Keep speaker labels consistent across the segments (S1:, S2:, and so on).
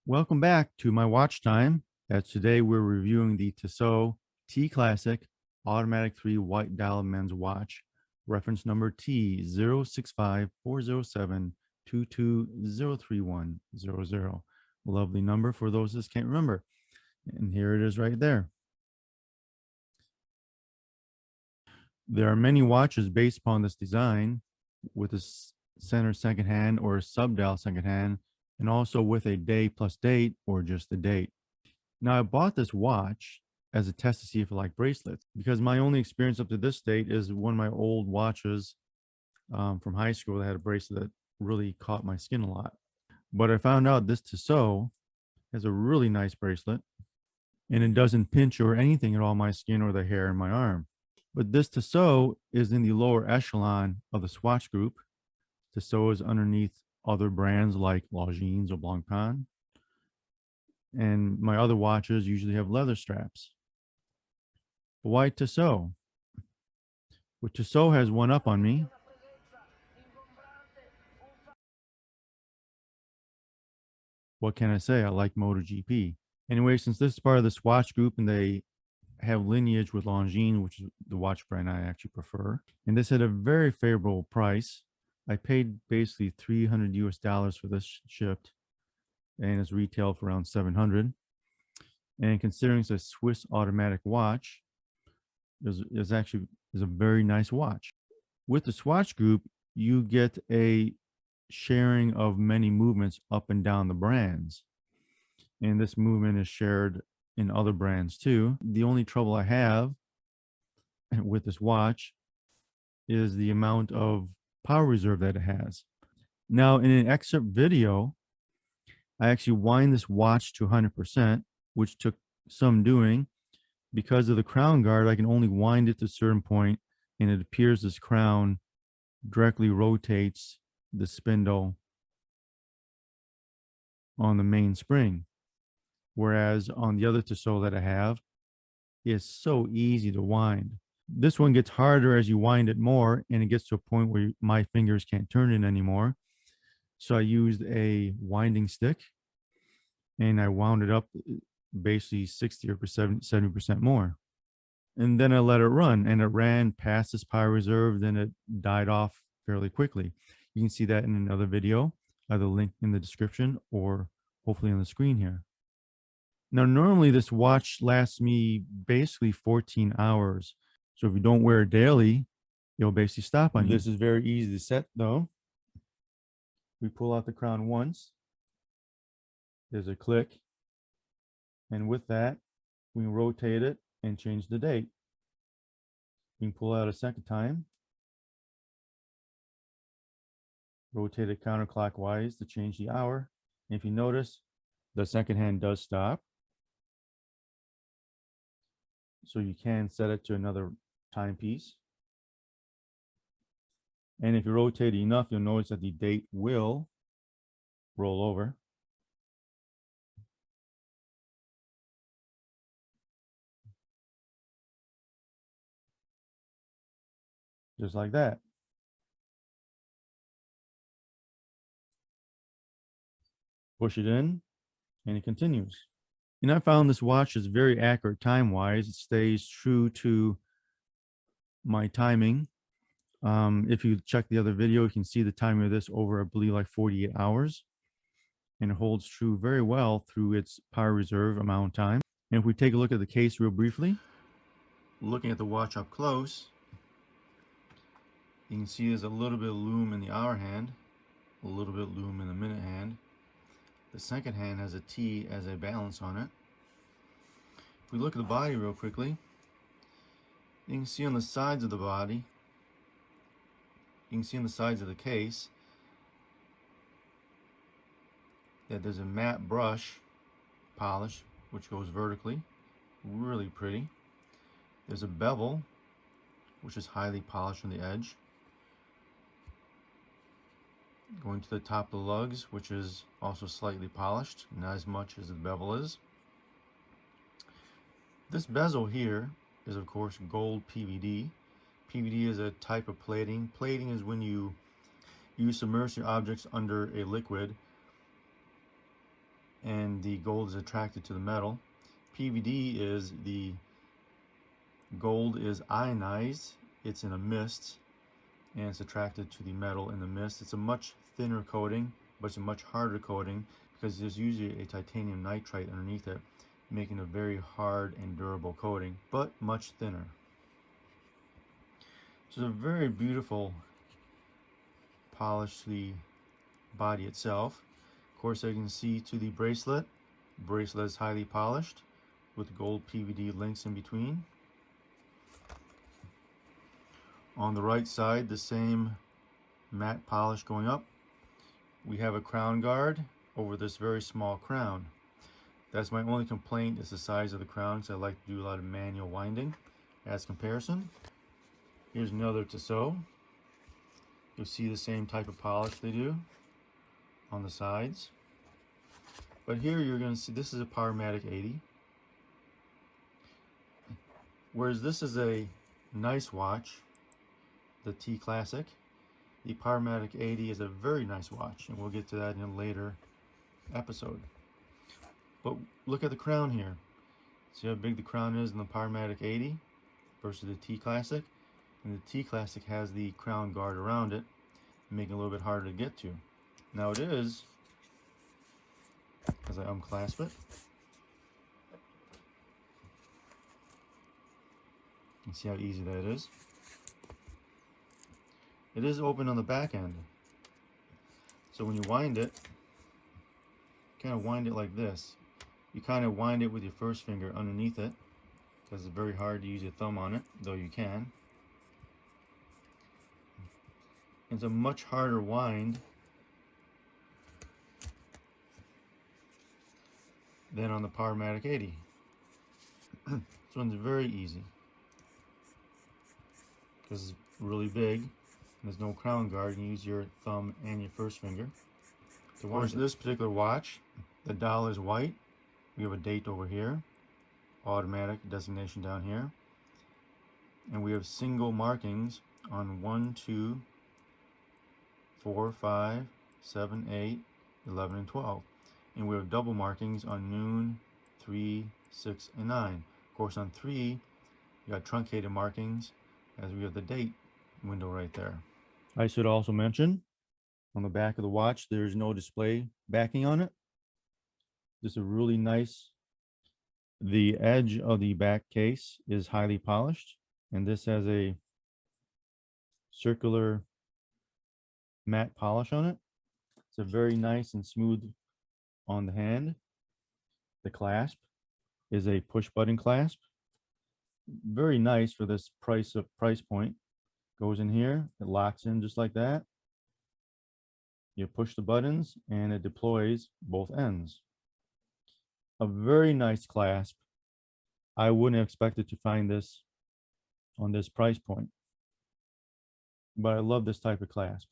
S1: Welcome back to my watch time. As today we're reviewing the Tissot T Classic Automatic 3 White Dial Men's Watch, reference number T06540722031000. Lovely number for those that can't remember. And here it is right there. There are many watches based upon this design with a center second hand or a sub-dial second hand, and also with a day plus date or just the date. Now, I bought this watch as a test to see if I like bracelets, because my only experience up to this date is one of my old watches from high school that had a bracelet that really caught my skin a lot. But I found out this Tissot has a really nice bracelet, and it doesn't pinch or anything at all my skin or the hair in my arm. But this Tissot is in the lower echelon of the Swatch group. Tissot is underneath other brands like Longines or Blancpain. And my other watches usually have leather straps. But why Tissot? Well, Tissot has one up on me. What can I say? I like MotoGP. Anyway, since this is part of the Swatch group and they have lineage with Longines, which is the watch brand I actually prefer, and this had a very favorable price. I paid basically $300 for this shipped, and it's retailed for around $700. And considering it's a Swiss automatic watch, is actually a very nice watch. With the Swatch group, you get a sharing of many movements up and down the brands, and this movement is shared in other brands too. The only trouble I have with this watch is the amount of power reserve that it has. Now, in an excerpt video, I actually wind this watch to 100%, which took some doing. Because of the crown guard, I can only wind it to a certain point, and it appears this crown directly rotates the spindle on the main spring. Whereas on the other Tissot that I have, it's so easy to wind. This one gets harder as you wind it more, and it gets to a point where my fingers can't turn it anymore. So I used a winding stick, and I wound it up basically 60 or 70% more. And then I let it run, and it ran past this power reserve, then it died off fairly quickly. You can see that in another video, either link in the description or hopefully on the screen here. Now, normally this watch lasts me basically 14 hours. So if you don't wear it daily, it'll basically stop on you. This is very easy to set though. We pull out the crown once. There's a click. And with that, we can rotate it and change the date. You can pull out a second time. Rotate it counterclockwise to change the hour. And if you notice, the second hand does stop. So you can set it to another timepiece. And if you rotate it enough, you'll notice that the date will roll over. Just like that. Push it in, and it continues. And I found this watch is very accurate time-wise. It stays true to my timing. If you check the other video, you can see the timing of this over, I believe, like 48 hours. And it holds true very well through its power reserve amount of time. And if we take a look at the case real briefly, looking at the watch up close, you can see there's a little bit of lume in the hour hand, a little bit of lume in the minute hand. The second hand has a T as a balance on it. If we look at the body real quickly, you can see on the sides of the body, you can see on the sides of the case that there's a matte brush polish which goes vertically, really pretty. There's a bevel which is highly polished on the edge, going to the top of the lugs, which is also slightly polished, not as much as the bevel is. This bezel here is of course gold PVD. PVD is a type of plating. Plating is when you submerge your objects under a liquid and the gold is attracted to the metal. PVD is the gold is ionized, it's in a mist, and it's attracted to the metal in the mist. It's a much thinner coating, but it's a much harder coating because there's usually a titanium nitride underneath it, making a very hard and durable coating, but much thinner. So it's a very beautiful polish the body itself. Of course, I can see to the bracelet. Bracelet is highly polished with gold PVD links in between. On the right side, the same matte polish going up. We have a crown guard over this very small crown. That's my only complaint, is the size of the crown, because I like to do a lot of manual winding as comparison. Here's another Tissot. You'll see the same type of polish they do on the sides. But here you're going to see this is a Powermatic 80. Whereas this is a nice watch, the T Classic, the Powermatic 80 is a very nice watch, and we'll get to that in a later episode. But look at the crown here. See how big the crown is in the Powermatic 80 versus the T Classic? And the T Classic has the crown guard around it, making it a little bit harder to get to. Now it is, as I unclasp it, you see how easy that is. It is open on the back end. So when you wind it, kind of wind it like this. You kind of wind it with your first finger underneath it, because it's very hard to use your thumb on it, though you can. It's a much harder wind than on the Powermatic 80. This one's very easy because it's really big. There's no crown guard. You can use your thumb and your first finger. So for this particular watch, the dial is white. We have a date over here, automatic designation down here, and we have single markings on 1, 2, 4, 5, 7, 8, 11, and 12. And we have double markings on noon, 3, 6, and 9. Of course, on 3, you got truncated markings, as we have the date window right there. I should also mention, on the back of the watch, there's no display backing on it. This is really nice. The edge of the back case is highly polished, and this has a circular matte polish on it. It's a very nice and smooth on the hand. The clasp is a push button clasp. Very nice for this price point. Goes in here, it locks in just like that. You push the buttons and it deploys both ends. A very nice clasp. I wouldn't have expected to find this on this price point, but I love this type of clasp.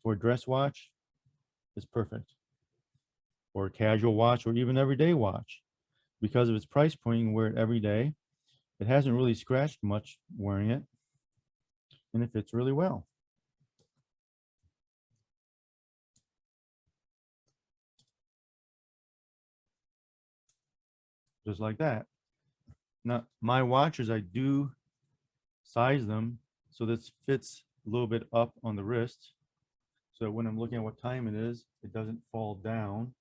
S1: For a dress watch, it's perfect. For a casual watch or even everyday watch, because of its price point, you can wear it every day. It hasn't really scratched much wearing it, and it fits really well. Just like that. Now, my watches, I do size them so this fits a little bit up on the wrist. So when I'm looking at what time it is, it doesn't fall down.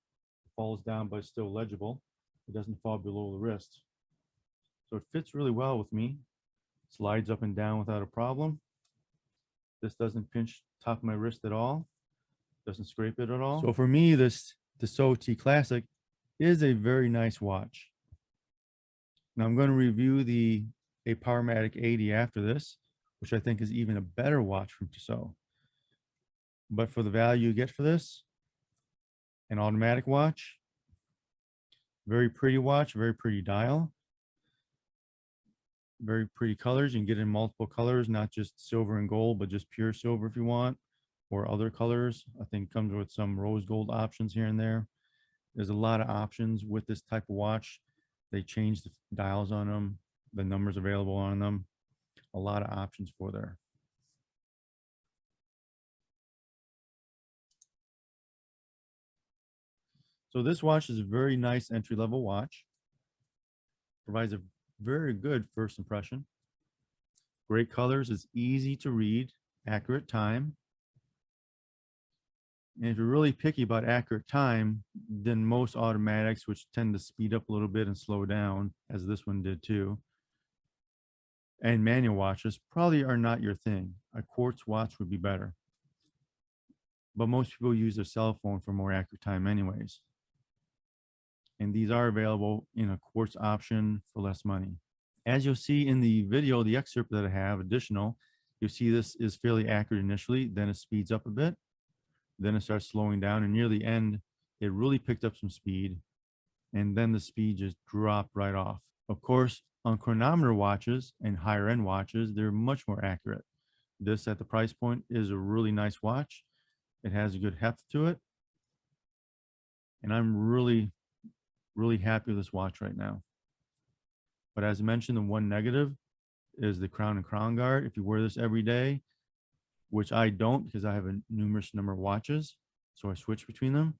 S1: It falls down, but it's still legible. It doesn't fall below the wrist. So it fits really well with me. Slides up and down without a problem. This doesn't pinch top of my wrist at all. Doesn't scrape it at all. So for me, this Tissot T Classic is a very nice watch. Now I'm going to review a Powermatic 80 after this, which I think is even a better watch from Tissot. But for the value you get for this, an automatic watch, very pretty watch, very pretty dial, very pretty colors. You can get it in multiple colors, not just silver and gold, but just pure silver if you want, or other colors. I think it comes with some rose gold options here and there. There's a lot of options with this type of watch. They change the dials on them, the numbers available on them, a lot of options for there. So this watch is a very nice entry-level watch. Provides a very good first impression. Great colors, it's easy to read, accurate time. And if you're really picky about accurate time, then most automatics, which tend to speed up a little bit and slow down, as this one did too, and manual watches probably are not your thing. A quartz watch would be better. But most people use their cell phone for more accurate time anyways. And these are available in a quartz option for less money. As you'll see in the video, the excerpt that I have additional, you'll see this is fairly accurate initially, then it speeds up a bit, then it starts slowing down, and near the end, it really picked up some speed, and then the speed just dropped right off. Of course, on chronometer watches and higher end watches, they're much more accurate. This at the price point is a really nice watch. It has a good heft to it. And I'm really happy with this watch right now. But as I mentioned, the one negative is the crown and crown guard. If you wear this every day, which I don't because I have a numerous number of watches, so I switch between them,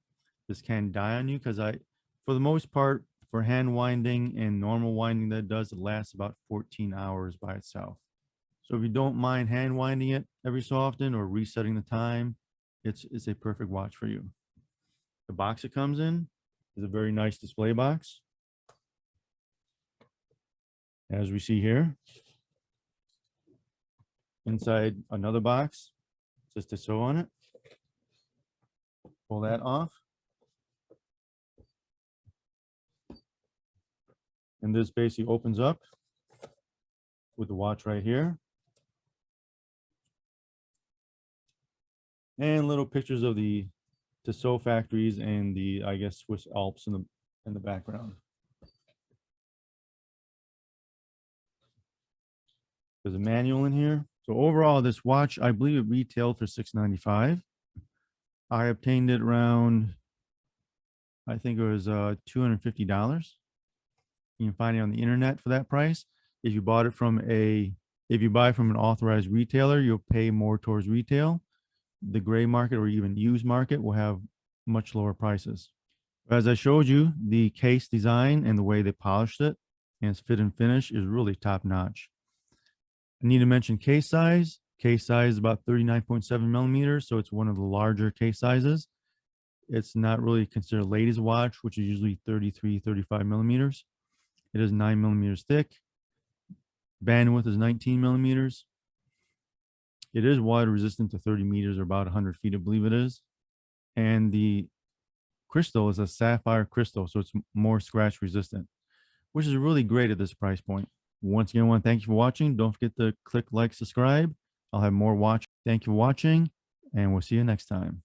S1: this can die on you because for the most part, for hand winding and normal winding that it does, it lasts about 14 hours by itself. So if you don't mind hand winding it every so often or resetting the time, it's a perfect watch for you. The box it comes in is a very nice display box. As we see here, inside another box, says Tissot on it. Pull that off. And this basically opens up with the watch right here. And little pictures of the Tissot factories and the, I guess, Swiss Alps in the background. There's a manual in here. So overall, this watch, I believe it retailed for $695. I obtained it around, I think it was $250. You can find it on the internet for that price. If you buy from an authorized retailer, you'll pay more towards retail. The gray market or even used market will have much lower prices. As I showed you, the case design and the way they polished it and its fit and finish is really top notch. I need to mention case size. Case size is about 39.7 millimeters, so it's one of the larger case sizes. It's not really considered a ladies' watch, which is usually 33, 35 millimeters. It is 9 millimeters thick. Bandwidth is 19 millimeters. It is water resistant to 30 meters or about 100 feet, I believe it is. And the crystal is a sapphire crystal, so it's more scratch resistant, which is really great at this price point. Once again, I want to thank you for watching. Don't forget to click like, subscribe. I'll have more watch. Thank you for watching, and we'll see you next time.